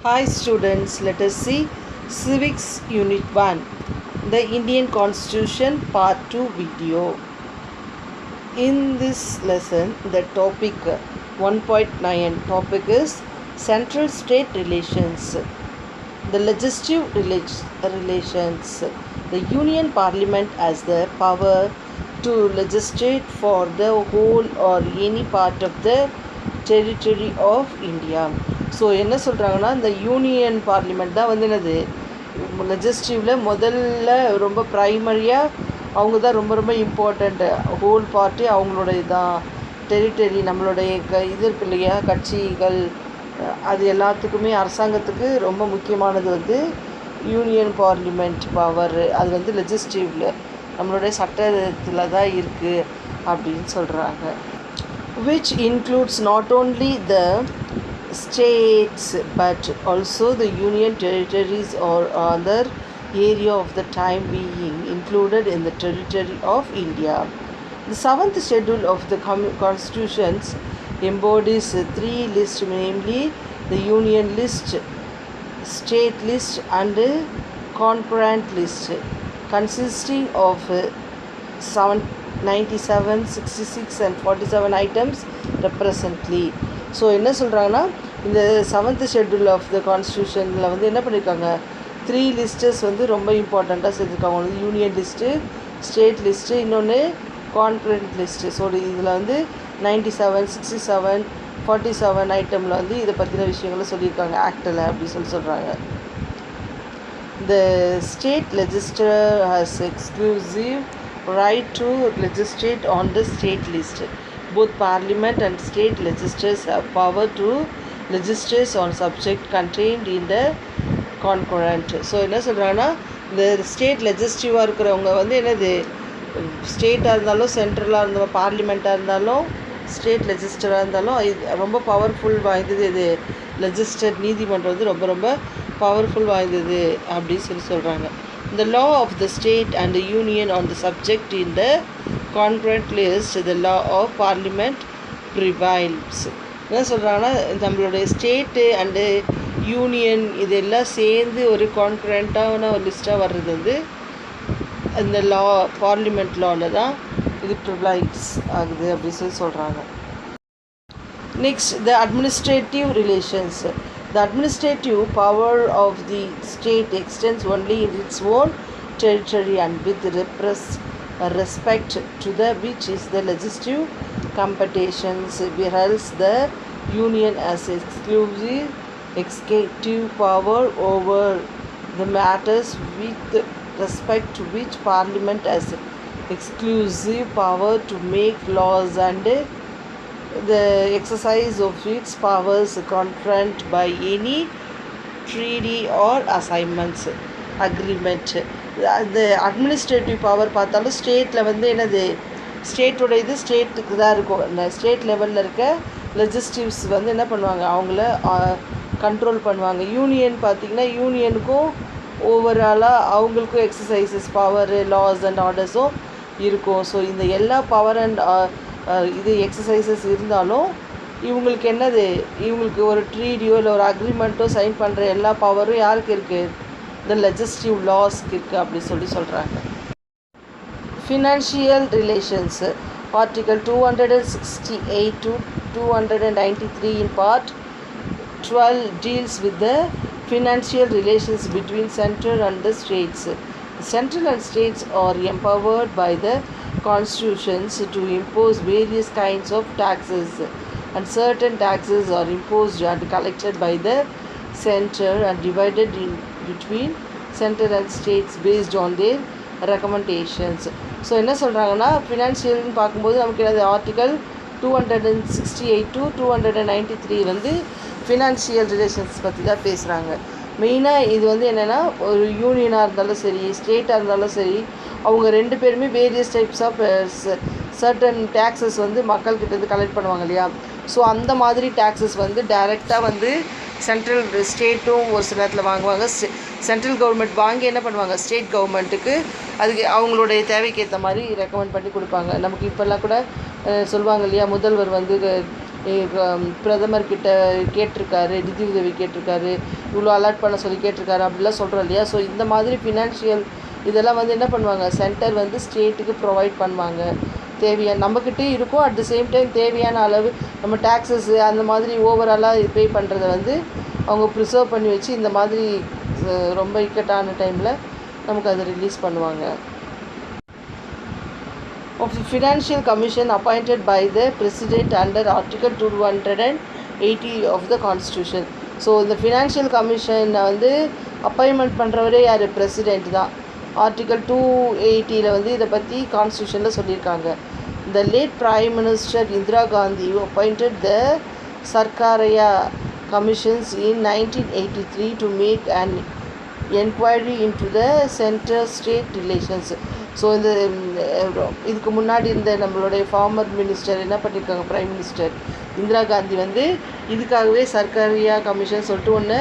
Hi students, let us see Civics Unit 1, the Indian Constitution Part 2 video. In this lesson, the topic 1.9 topic is Central State Relations. The legislative relations. The Union Parliament has the power to legislate for the whole or any part of the territory of India. So என்ன சொல்கிறாங்கன்னா, இந்த union parliament தான் வந்து என்னது லெஜிஸ்லேட்டிவில் முதல்ல ரொம்ப ப்ரைமரியாக அவங்க தான் ரொம்ப இம்பார்ட்டண்ட்டு. ஹோல் பார்ட்டி அவங்களுடைய தான் டெரிட்டரி, நம்மளுடைய இது இருக்கு இல்லையா, கட்சிகள், அது எல்லாத்துக்குமே அரசாங்கத்துக்கு ரொம்ப முக்கியமானது வந்து யூனியன் பார்லிமெண்ட் பவர். அது வந்து லெஜிஸ்லேட்டிவில் நம்மளுடைய சட்டத்தில் தான் இருக்குது அப்படின்னு சொல்கிறாங்க. which includes not only the states but also the union territories or other area of the time being included in the territory of India. The 7th schedule of the constitutions embodies three lists, namely the union list, state list and concurrent list, consisting of 97, 66 and 47 items represently. So என்ன சொல்கிறாங்கன்னா, இந்த 7th schedule of the கான்ஸ்டியூஷனில் வந்து என்ன பண்ணியிருக்காங்க, 3 lists வந்து ரொம்ப இம்பார்ட்டண்ட்டாக சேர்த்துருக்காங்க. ஒன்று யூனியன் லிஸ்ட்டு, ஸ்டேட் லிஸ்ட்டு, இன்னொன்று கான்கரண்ட் லிஸ்ட்டு. ஸோ இதில் வந்து 97, 67, 47 ஐட்டமில் வந்து இதை பற்றின விஷயங்களை சொல்லியிருக்காங்க ஆக்டில் அப்படி சொல்கிறாங்க. The state legislature has exclusive right to legislate on the state list. Both parliament and state legislatures have power to legislate on subject contained in the concurrent. So என்ன சொல்கிறாங்கன்னா, இந்த ஸ்டேட் லெஜிஸ்லேட்டிவாக இருக்கிறவங்க வந்து என்னது, ஸ்டேட்டாக இருந்தாலும் சென்ட்ரலாக இருந்தாலும் பார்லிமெண்ட்டாக இருந்தாலும் ஸ்டேட் லெஜிஸ்லேட்டராக இருந்தாலும் இது ரொம்ப பவர்ஃபுல் வாய்ந்தது. இது லெஜிஸ்லேட் நீதிமன்றம் வந்து ரொம்ப பவர்ஃபுல் வாய்ந்தது அப்படின்னு சொல்கிறாங்க. The law of the state and the union on the subject in the concurrent list, the law of parliament prevails. என்ன சொல்கிறாங்கன்னா, நம்மளுடைய ஸ்டேட்டு அண்டு யூனியன் இதெல்லாம் சேர்ந்து ஒரு கான்கரண்ட்டான ஒரு லிஸ்ட்டாக வர்றது வந்து இந்த லா பார்லிமெண்ட் லாவில் தான் இது ப்ரிவைல்ஸ் ஆகுது அப்படின்னு சொல்கிறாங்க. Next, the administrative relations. The administrative power of the state extends only in its own territory and with respect to the which is the legislative competitions, whereas the union has exclusive executive power over the matters with respect to which parliament has exclusive power to make laws and the exercise of its powers concurrent by any treaty or assignments agreement. The administrative power பார்த்தாலும் ஸ்டேட்டில் வந்து என்னது, ஸ்டேட்டோட இது ஸ்டேட்டுக்கு தான் இருக்கும். இந்த state லெவலில் இருக்க லெஜிஸ்லேட்டிவ்ஸ் வந்து என்ன பண்ணுவாங்க, அவங்கள கண்ட்ரோல் பண்ணுவாங்க. யூனியன் பார்த்திங்கன்னா யூனியனுக்கும் ஓவராலாக அவங்களுக்கும் எக்ஸசைசஸ் பவர், லாஸ் அண்ட் ஆர்டர்ஸும் இருக்கும். ஸோ இந்த எல்லா பவர் அண்ட் இது எக்ஸசைசஸ் இருந்தாலும் இவங்களுக்கு என்னது, இவங்களுக்கு ஒரு ட்ரீடியோ இல்லை ஒரு அக்ரிமெண்ட்டோ சைன் பண்ணுற எல்லா பவரும் யாருக்கு இருக்குது, இந்த லெஜிஸ்லேட்டிவ் லாஸ்க்கு இருக்குது அப்படி சொல்கிறாங்க. Financial relations. Article 268 to 293 in part 12 deals with the financial relations between center and the states. The central and states are empowered by the constitutions to impose various kinds of taxes, and certain taxes are imposed and collected by the center and divided in between center and states based on their recommendations. So என்ன சொல்கிறாங்கன்னா, ஃபினான்ஷியல்னு பார்க்கும்போது நமக்கு என்னது, article 268 to 293 வந்து financial relations பற்றி தான் பேசுகிறாங்க. மெயினாக இது வந்து என்னென்னா, ஒரு யூனியனாக இருந்தாலும் சரி, ஸ்டேட்டாக இருந்தாலும் சரி, அவங்க ரெண்டு பேருமே various types of certain taxes வந்து மக்கள்கிட்டேருந்து கலெக்ட் பண்ணுவாங்க இல்லையா. ஸோ அந்த மாதிரி டேக்ஸஸ் வந்து டைரெக்டாக வந்து சென்ட்ரல் ஸ்டேட்டும் ஒரு சில நேரத்தில் வாங்குவாங்க. சென்ட்ரல் கவர்மெண்ட் வாங்கி என்ன பண்ணுவாங்க, ஸ்டேட் கவர்மெண்ட்டுக்கு அதுக்கு அவங்களுடைய தேவைக்கு ஏற்ற மாதிரி ரெக்கமெண்ட் பண்ணி கொடுப்பாங்க. நமக்கு இப்போல்லாம் கூட சொல்லுவாங்க இல்லையா, முதல்வர் வந்து பிரதமர்கிட்ட கேட்டிருக்காரு, நிதி உதவி கேட்டிருக்காரு, இவ்வளோ அலாட் பண்ண சொல்லி கேட்டிருக்காரு அப்படிலாம் சொல்கிறோம் இல்லையா. ஸோ இந்த மாதிரி ஃபினான்ஷியல் இதெல்லாம் வந்து என்ன பண்ணுவாங்க, சென்டர் வந்து ஸ்டேட்டுக்கு ப்ரொவைட் பண்ணுவாங்க. தேவையான நம்மக்கிட்டே இருக்கும், அட் த சேம் டைம் தேவையான அளவு நம்ம டேக்ஸஸ் அந்த மாதிரி ஓவராலாக பே பண்ணுறத வந்து அவங்க ப்ரிசர்வ் பண்ணி வச்சு இந்த மாதிரி ரொம்ப இக்கட்டான டைமில் நமக்கு அதை ரிலீஸ் பண்ணுவாங்க. Of the Financial Commission appointed by the President under Article 280 of the Constitution. So இந்த ஃபினான்ஷியல் கமிஷனை வந்து அப்பாயின்மெண்ட் பண்ணுறவரே யார், பிரசிடெண்ட் தான். ஆர்டிகல் 280 வந்து இதை பற்றி கான்ஸ்டியூஷனில் சொல்லியிருக்காங்க. The late Prime Minister Indira Gandhi appointed the Sarkaria Commissions in 1983 to make an enquiry into the center-state relations. So இதுக்கு முன்னாடி இந்த நம்மளுடைய ஃபார்மர் மினிஸ்டர் என்ன பண்ணியிருக்காங்க, பிரைம் மினிஸ்டர் இந்திரா காந்தி வந்து இதுக்காகவே சர்க்காரியா கமிஷன் சொல்லிட்டு ஒன்று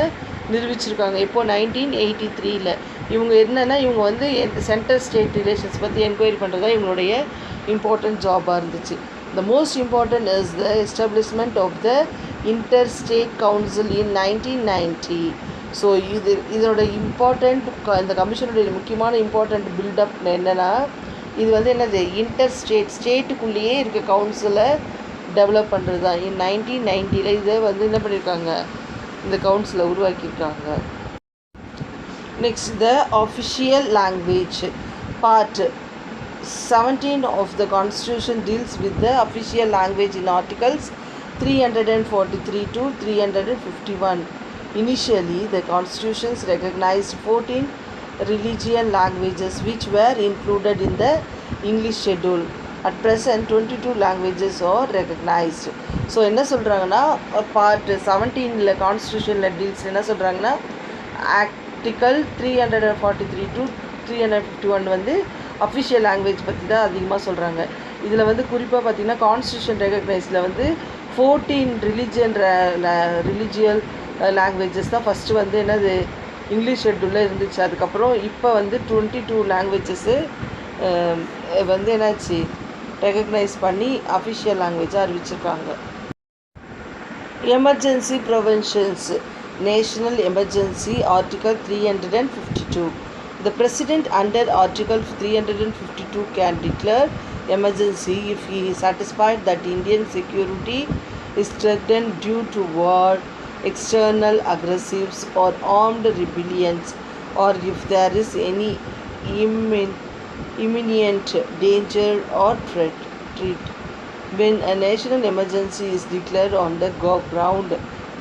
நிரூபிச்சிருக்காங்க. இப்போது 1983 இவங்க என்னென்னா இவங்க வந்து சென்ட்ரல் ஸ்டேட் ரிலேஷன்ஸ் பற்றி என்கொயரி பண்ணுறது தான் இவங்களுடைய இம்பார்ட்டண்ட் ஜாபாக இருந்துச்சு. The most important is the establishment of the inter state council in 1990. So இதோட இம்பார்ட்டண்ட் இந்த கமிஷனுடைய முக்கியமான இம்பார்ட்டண்ட் பில்டப் என்னென்னா, இது வந்து என்னது, இன்டர் ஸ்டேட்டுக்குள்ளேயே இருக்க கவுன்சிலை டெவலப் பண்ணுறது தான். 1990 இதை வந்து என்ன பண்ணியிருக்காங்க, இந்த கவுன்சிலை உருவாக்கியிருக்காங்க. Next, the official language. Part 17 of the Constitution deals with the official language in Articles 343 to 351. Initially, the constitutions recognized 14 religion languages which were included in the English schedule. At present, 22 languages are recognized. So என்ன சொல்கிறாங்கன்னா, part 17 கான்ஸ்டியூஷனில் deals என்ன சொல்கிறாங்கன்னா, article 343 to 351 வந்து official language பற்றி தான் அதிகமாக சொல்கிறாங்க. இதில் வந்து குறிப்பாக பார்த்திங்கன்னா கான்ஸ்டியூஷன் ரெகக்னைஸில் வந்து 14 ரிலிஜியல் லாங்குவேஜஸ் தான் ஃபஸ்ட்டு வந்து என்னது இங்கிலீஷ் ஷெட்யூலில் இருந்துச்சு. அதுக்கப்புறம் இப்போ வந்து 22 லாங்குவேஜஸ்ஸு வந்து என்னாச்சு ரெகக்னைஸ் பண்ணி அஃபிஷியல் லாங்குவேஜாக அறிவிச்சிருக்காங்க. Emergency provisions. National emergency. Article 352. The President under Article 352 can declare emergency if he is satisfied that Indian security is threatened due to war, external aggressives or armed rebellions, or if there is any imminent danger or threat. When a national emergency is declared on the ground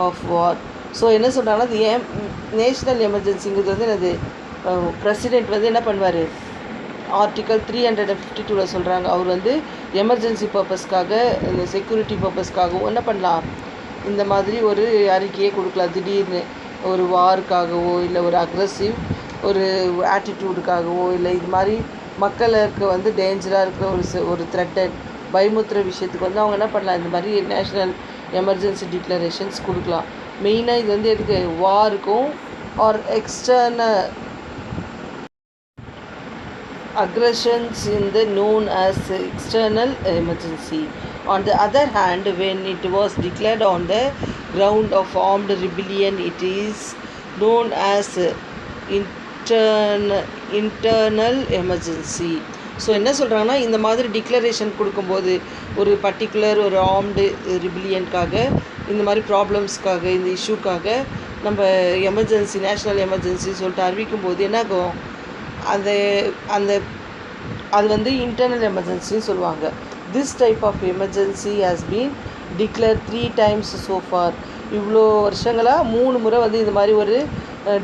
of war. So என்ன சொல்கிறாங்கன்னா, அது ஏன் national எமர்ஜென்சிங்கிறது வந்து என்னது, president வந்து என்ன பண்ணுவார், article 352 சொல்கிறாங்க. அவர் வந்து எமர்ஜென்சி பர்பஸ்க்காக, இந்த செக்யூரிட்டி பர்பஸ்க்காகவும் என்ன பண்ணலாம், இந்த மாதிரி ஒரு அறிக்கையை கொடுக்கலாம். திடீர்னு ஒரு வாருக்காகவோ இல்லை ஒரு அக்ரெசிவ் ஒரு ஆட்டிடியூடுக்காகவோ இல்லை இது மாதிரி மக்களுக்கு வந்து டேஞ்சராக இருக்கிற ஒரு த்ரெட்டட் பயமுத்துற விஷயத்துக்கு வந்து அவங்க என்ன பண்ணலாம், இந்த மாதிரி நேஷ்னல் எமர்ஜென்சி டிக்ளரேஷன்ஸ் கொடுக்கலாம். மெயினாக இது வந்து எதுக்கு, வாருக்கும் are external aggressions in the known as external emergency. On the other hand, when it was declared on the ground of armed rebellion, it is known as internal emergency. So என்ன சொல்கிறாங்கன்னா, இந்த மாதிரி டிக்ளரேஷன் கொடுக்கும்போது ஒரு particular ஒரு armed ரிபிலியனுக்காக, இந்த மாதிரி ப்ராப்ளம்ஸ்க்காக, இந்த இஷ்யூக்காக நம்ம எமர்ஜென்சி நேஷ்னல் எமர்ஜென்சி சொல்லிட்டு அறிவிக்கும்போது என்னாகும், அது வந்து இன்டர்னல் எமர்ஜென்சின்னு சொல்லுவாங்க. This type of emergency has been declare 3 times so far. இவ்வளோ வருஷங்களாக 3 முறை வந்து இது மாதிரி ஒரு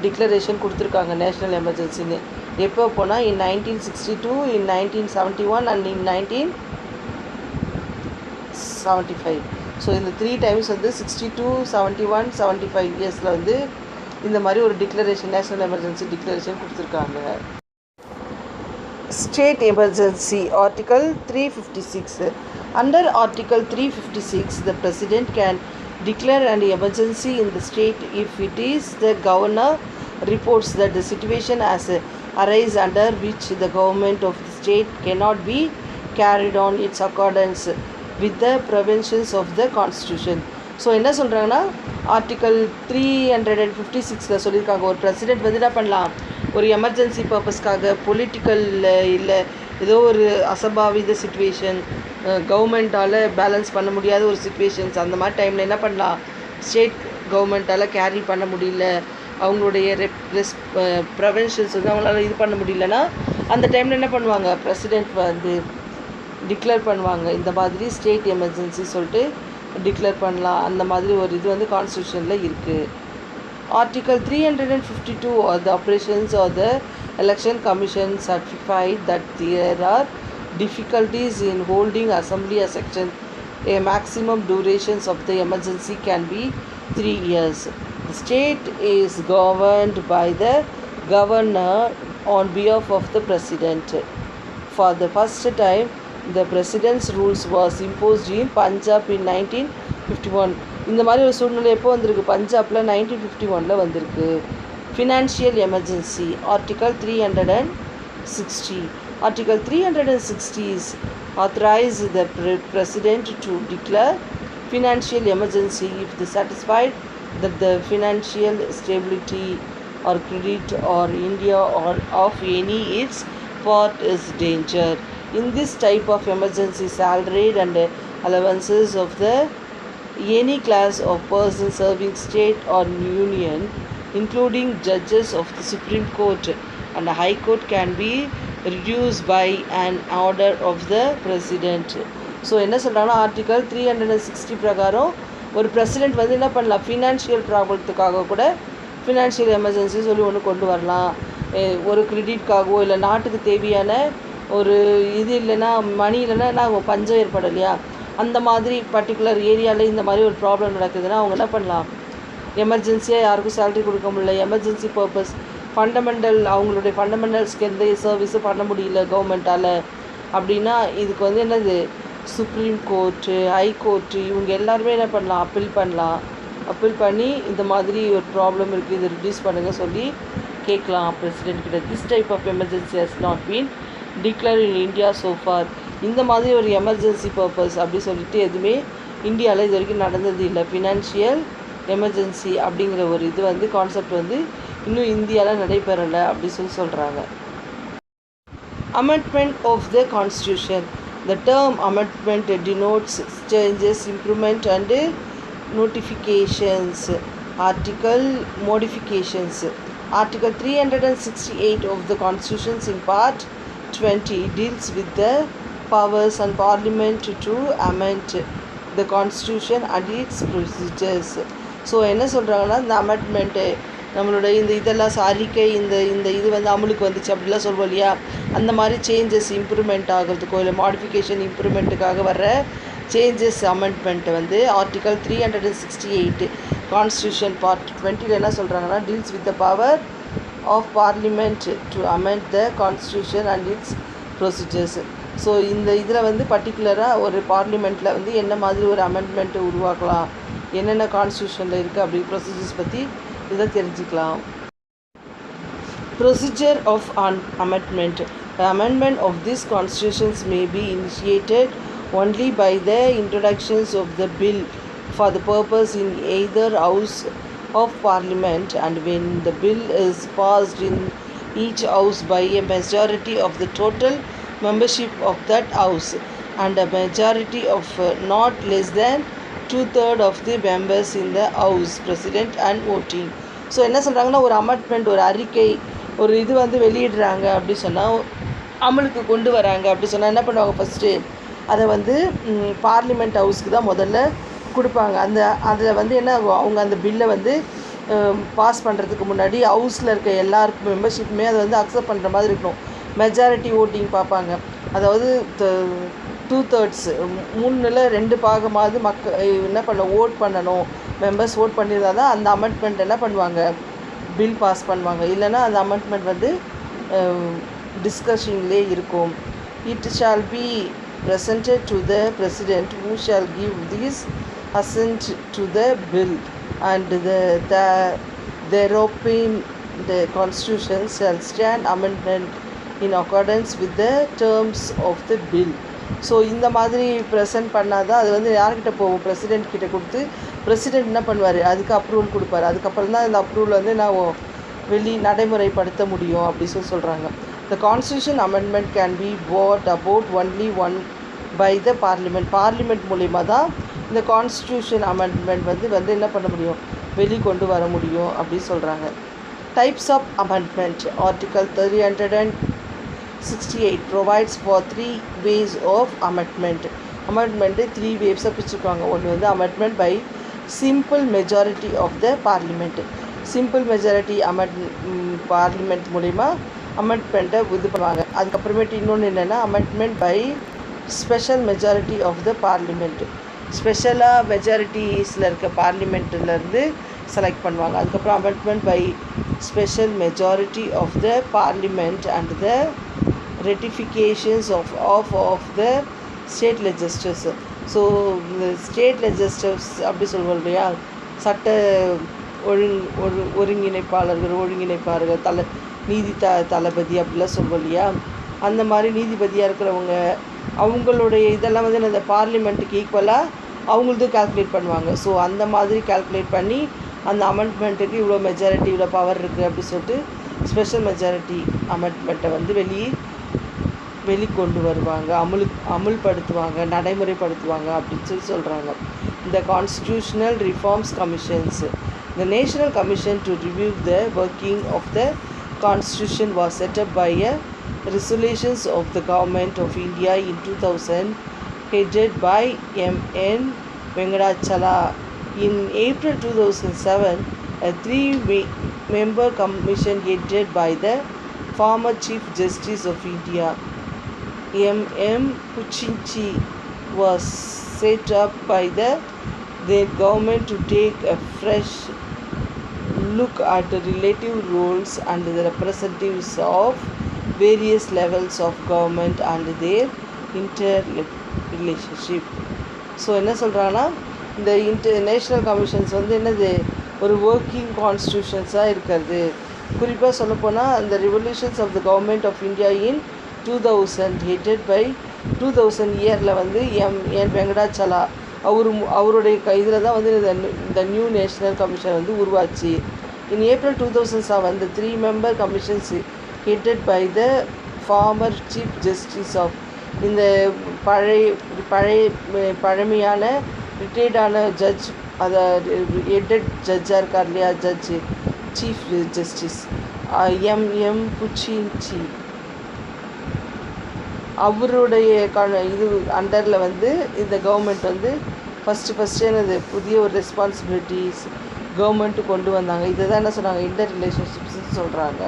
டிக்ளரேஷன் கொடுத்துருக்காங்க நேஷ்னல் எமர்ஜென்சின்னு. எப்போ போனால் இன் 1962, இன் 1971 அண்ட் இன் 1975. ஸோ இந்த 3 times வந்து 62, 71, 75 இயர்ஸில் வந்து இந்த மாதிரி ஒரு டிக்ளரேஷன் நேஷ்னல் எமர்ஜென்சி டிக்ளரேஷன் கொடுத்துருக்காங்க. State emergency. Article 356. Under Article 356, the President can declare an emergency in the state if it is the governor reports that the situation has arise under which the government of the state cannot be carried on its accordance with the provisions of the constitution. So என்ன சொல்கிறாங்கன்னா article 356 சொல்லியிருக்காங்க, ஒரு president வந்து என்ன பண்ணலாம், ஒரு emergency பர்பஸ்க்காக political இல்லை ஏதோ ஒரு அசம்பாவித சுச்சுவேஷன், கவர்மெண்ட்டால் பேலன்ஸ் பண்ண முடியாத ஒரு சுச்சுவேஷன்ஸ், அந்த மாதிரி டைமில் என்ன பண்ணலாம், ஸ்டேட் கவர்மெண்ட்டால் கேரி பண்ண முடியல, அவங்களுடைய ப்ரவென்ஷன்ஸ் வந்து அவங்களால இது பண்ண முடியலன்னா அந்த டைமில் என்ன பண்ணுவாங்க, பிரசிடெண்ட் வந்து டிக்ளேர் பண்ணுவாங்க, இந்த மாதிரி ஸ்டேட் எமர்ஜென்சி சொல்லிட்டு டிக்ளேர் பண்ணலாம். அந்த மாதிரி ஒரு இது வந்து கான்ஸ்டியூஷனில் இருக்குது. Article 352 or the operations or the election commission certified that there are difficulties in holding assembly a section. A maximum durations of the emergency can be 3 years. The state is governed by the governor on behalf of the president. For the first time, the president's rules was imposed in Punjab in 1951. இந்த மாதிரி ஒரு சூழ்நிலை எப்போ வந்திருக்கு, பஞ்சாபில் 1951 வந்திருக்கு. Financial emergency article 360. Article 360 is authorize the president to declare financial emergency if they satisfied that the financial stability or credit or India or of any its part is danger. In this type of emergency, salaried and allowances of the any class of person serving state or union, including judges of the Supreme Court and the High Court, can be reduced by an order of the president. So என்ன சொல்கிறாங்கன்னா article 360 பிரகாரம் ஒரு president வந்து என்ன பண்ணலாம், financial ப்ராப்ளத்துக்காக கூட financial emergency சொல்லி ஒன்று கொண்டு வரலாம். ஒரு கிரெடிட்காகவோ இல்லை நாட்டுக்கு தேவையான ஒரு இது இல்லைன்னா மணி இல்லைன்னா என்ன பஞ்சம் ஏற்படலையா, அந்த மாதிரி பர்டிகுலர் ஏரியாவில் இந்த மாதிரி ஒரு ப்ராப்ளம் நடக்குதுன்னா அவங்க என்ன பண்ணலாம், எமர்ஜென்சியாக யாருக்கும் சேலரி கொடுக்க முடியல, எமர்ஜென்சி பர்பஸ் அவங்களுடைய ஃபண்டமெண்டல்ஸ்க்கு எந்த சர்வீஸும் பண்ண முடியல கவர்மெண்ட்டால் அப்படின்னா, இதுக்கு வந்து என்னது சுப்ரீம் கோர்ட்டு, ஹை கோர்ட்டு இவங்க எல்லாருமே என்ன பண்ணலாம், அப்பீல் பண்ணி இந்த மாதிரி ஒரு ப்ராப்ளம் இருக்குது, இதை ரிடியூஸ் பண்ணுங்கள் சொல்லி கேட்கலாம் பிரசிடென்ட் கிட்ட. This type of emergency has not been declare in India so far. இந்த மாதிரி ஒரு எமர்ஜென்சி பர்பஸ் அப்படி சொல்லிட்டு எதுவுமே இந்தியாவில் இது வரைக்கும் நடந்தது இல்லை. ஃபினான்ஷியல் எமர்ஜென்சி அப்படிங்கிற ஒரு இது வந்து கான்செப்ட் வந்து இன்னும் இந்தியாவில் நடைபெறலை அப்படி சொல்கிறாங்க. Amendment of the Constitution. The term amendment denotes changes, improvement and notifications. Article modifications. Article 368 of the Constitution in Part 20 deals with the powers and Parliament to amend the Constitution and its procedures. So என்ன சொல்கிறாங்கன்னா இந்த amendment நம்மளோட இந்த இதெல்லாம் அறிக்கை இந்த இது வந்து அமலுக்கு வந்துச்சு அப்படிலாம் சொல்வோம் இல்லையா, அந்த மாதிரி சேஞ்சஸ் இம்ப்ரூவ்மெண்ட் ஆகிறதுக்கோ இல்லை மாடிஃபிகேஷன் இம்ப்ரூவ்மெண்ட்டுக்காக வர்ற சேஞ்சஸ் அமெண்ட்மெண்ட்டை வந்து ஆர்டிக்கல் 368 கான்ஸ்டியூஷன் பார்ட் 20 என்ன சொல்கிறாங்கன்னா deals with the power of parliament to amend the constitution and its procedures. So இந்த இதில் வந்து பர்டிகுலராக ஒரு பார்லிமெண்ட்டில் வந்து என்ன மாதிரி ஒரு அமெண்ட்மெண்ட்டு உருவாக்கலாம், என்னென்ன கான்ஸ்டியூஷனில் இருக்குது அப்படி ப்ரொசீஜர்ஸ் பற்றி இதை தெரிஞ்சுக்கலாம். Procedure of an amendment. The amendment of these constitutions may be initiated only by the introductions of the bill for the purpose in either house of parliament, and when the bill is passed in each house by a majority of the total membership of that house and a majority of not less than 2/3 of the members in the house president and voting. So என்ன சொல்கிறாங்கன்னா ஒரு amendment ஒரு அறிக்கை ஒரு இது வந்து வெளியிடுறாங்க அப்படி சொன்னால் அமலுக்கு கொண்டு வராங்க அப்படி சொன்னால் என்ன பண்ணுவாங்க, ஃபஸ்ட்டு அதை வந்து பார்லிமெண்ட் ஹவுஸ்க்கு தான் முதல்ல கொடுப்பாங்க. அதில் வந்து என்ன அவங்க அந்த பில்லை வந்து பாஸ் பண்ணுறதுக்கு முன்னாடி ஹவுஸில் இருக்க எல்லாருக்கும் மெம்பர்ஷிப்புமே அதை வந்து அக்செப்ட் பண்ணுற மாதிரி இருக்கணும். மெஜாரிட்டி ஓட்டிங் பார்ப்பாங்க, அதாவது 2/3 3/2 பாகமாவது என்ன ஓட் பண்ணணும், மெம்பர்ஸ் ஓட் பண்ணியிருந்தால் தான் அந்த அமெண்ட்மெண்ட் என்ன பண்ணுவாங்க, பில் பாஸ் பண்ணுவாங்க. இல்லைன்னா அந்த அமெண்ட்மெண்ட் வந்து டிஸ்கஷன்லே இருக்கும். It shall be presented to the president who shall give this assent to the bill, and thereupon the constitution shall stand amendment in accordance with the terms of the bill. So இந்த மாதிரி present பண்ணால் தான் அது வந்து யார்கிட்ட போகும், president கிட்ட கொடுத்து பிரசிடெண்ட் என்ன பண்ணுவார், அதுக்கு அப்ரூவல் கொடுப்பாரு. அதுக்கப்புறம் தான் இந்த அப்ரூவல் வந்து நான் நடைமுறைப்படுத்த முடியும் அப்படி சொல்கிறாங்க. The constitution amendment can be brought about only one by the parliament. Parliament மூலிமா தான் இந்த கான்ஸ்டியூஷன் அமெண்ட்மெண்ட் வந்து என்ன பண்ண முடியும், வெளிக்கொண்டு வர முடியும் அப்படி சொல்கிறாங்க. Types of amendment. Article 368 provides for 3 ways of amendment. Amendment 3 ways பிரிச்சுருக்காங்க. ஒன்று வந்து amendment by simple majority of the parliament. Simple majority parliament மூலிமா அமெண்ட்மெண்ட்டை இது பண்ணுவாங்க. அதுக்கப்புறமேட்டு இன்னொன்று என்னென்னா amendment by special majority of the parliament. ஸ்பெஷலாக மெஜாரிட்டிஸில் இருக்க பார்லிமெண்ட்டிலேருந்து செலக்ட் பண்ணுவாங்க. அதுக்கப்புறம் amendment by special majority of the parliament and the ratifications of the state legislatures. So இந்த ஸ்டேட் லெஜிஸ்லேச்சர்ஸ் அப்படி சொல்லுவோம் இல்லையா, சட்ட ஒருங்கிணைப்பாளர்கள் தளபதி அப்படிலாம் சொல்லுவோம் இல்லையா, அந்த மாதிரி நீதிபதியாக இருக்கிறவங்க அவங்களுடைய இதெல்லாம் வந்து அந்த பார்லிமெண்ட்டுக்கு ஈக்குவலாக அவங்களது கால்குலேட் பண்ணுவாங்க. ஸோ அந்த மாதிரி கால்குலேட் பண்ணி அந்த அமெண்ட்மெண்ட்டுக்கு இவ்வளோ மெஜாரிட்டி இவ்வளோ பவர் இருக்குது அப்படி சொல்லிட்டு ஸ்பெஷல் மெஜாரிட்டி அமெண்ட்மெண்ட்டை வந்து வெளிக்கொண்டு வருவாங்க, அமுல்படுத்துவாங்க, நடைமுறைப்படுத்துவாங்க அப்படின்னு சொல்கிறாங்க. இந்த constitutional reforms commissions. The National Commission to review the working of the Constitution was set up by a resolutions of the Government of India in 2000, headed by M.N. Venkatachala. In April 2007, a 3-member commission headed by the former Chief Justice of India, M.M. Puchinchi, was set up by the government to take a fresh look at the relative roles and the representatives of various levels of government and their interrelationship. So என்ன சொல்கிறாங்கன்னா, இந்த national commissions வந்து என்னது ஒரு working கான்ஸ்டியூஷன்ஸாக இருக்கிறது. குறிப்பாக சொல்லப்போனால் அந்த resolutions of the government of India in 2000 headed by 2000 இயரில் வந்து என் வெங்கடாச்சலா அவருடைய இதில் தான் வந்து இந்த நியூ நேஷ்னல் கமிஷன் வந்து உருவாச்சு. இன் April 2007 the 3-member commissions headed by the former chief justice of இந்த பழமையான ரிட்டையர்டான ஜட்ஜ், அதை ஹெட்டட் ஜட்ஜாக இருக்கார் இல்லையா, ஜட்ஜு சீஃப் ஜஸ்டிஸ் M.M. புச்சின்ச்சி, அவருடைய இது அண்டரில் வந்து இந்த கவர்மெண்ட் வந்து ஃபஸ்ட்டு என்னது புதிய ஒரு ரெஸ்பான்சிபிலிட்டிஸ் கவர்மெண்ட்டு கொண்டு வந்தாங்க. இதை தான் என்ன சொன்னாங்க, இன்டர் ரிலேஷன்ஷிப்ஸ்னு சொல்கிறாங்க.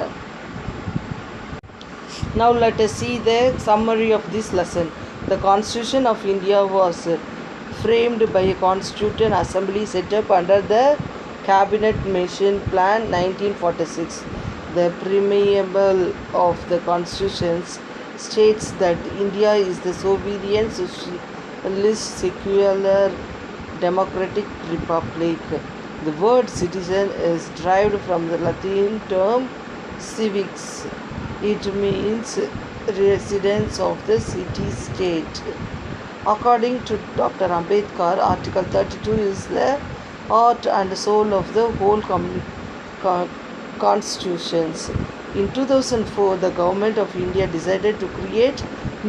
Now let us see the summary of this lesson. The Constitution of India was framed by a Constituent Assembly set up under the Cabinet Mission Plan 1946. The preamble of the Constitution states that India is the sovereign, socialist, secular, democratic republic. The word citizen is derived from the Latin term civics. It means residents of the city-state. According to Dr. Ambedkar, Article 32 is the heart and soul of the whole constitutions. In 2004, the Government of India decided to create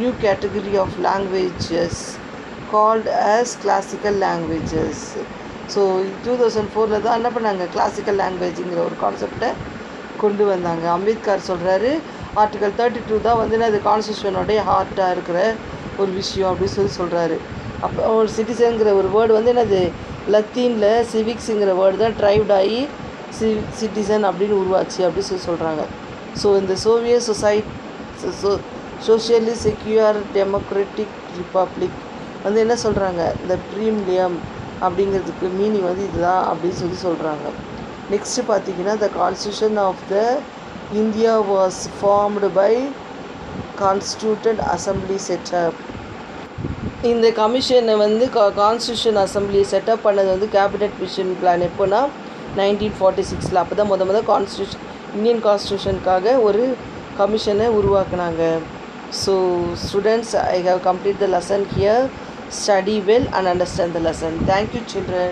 new category of languages called as classical languages. So 2004 தான் என்ன பண்ணாங்க, classical லாங்குவேஜுங்கிற ஒரு கான்செப்டை கொண்டு வந்தாங்க. அம்பேத்கர் சொல்கிறாரு article 32 தான் வந்து அது கான்ஸ்டியூஷனோடைய ஹார்ட்டாக இருக்கிற ஒரு விஷயம் அப்படின்னு சொல்கிறாரு. அப்போ ஒரு சிட்டிசனுங்கிற ஒரு வேர்டு வந்து என்னது லத்தீனில் சிவிக்ஸுங்கிற வேர்டு தான் ட்ரைவ்ட் ஆகி சிட்டிசன் அப்படின்னு உருவாச்சு அப்படின்னு சொல்கிறாங்க. ஸோ இந்த சோஷியலிஸ்ட் செக்யூர் டெமோக்ராட்டிக் ரிப்பப்ளிக் வந்து என்ன சொல்கிறாங்க, இந்த ப்ரீமியம் அப்படிங்கிறதுக்கு மீனிங் வந்து இதுதான் அப்படின்னு சொல்கிறாங்க. நெக்ஸ்ட்டு பார்த்தீங்கன்னா, the constitution of the India was formed by constituted assembly setup. இந்த கமிஷனை வந்து கான்ஸ்டியூஷன் அசம்பிளி செட்டப் பண்ணது வந்து கேபினட் மிஷன் பிளான் எப்போனா 1946. அப்போ தான் முதல் கான்ஸ்டியூஷன் இந்தியன் கான்ஸ்டியூஷனுக்காக ஒரு கமிஷனை உருவாக்குனாங்க. So students, I have completed the lesson here. Study well and understand the lesson. Thank you children.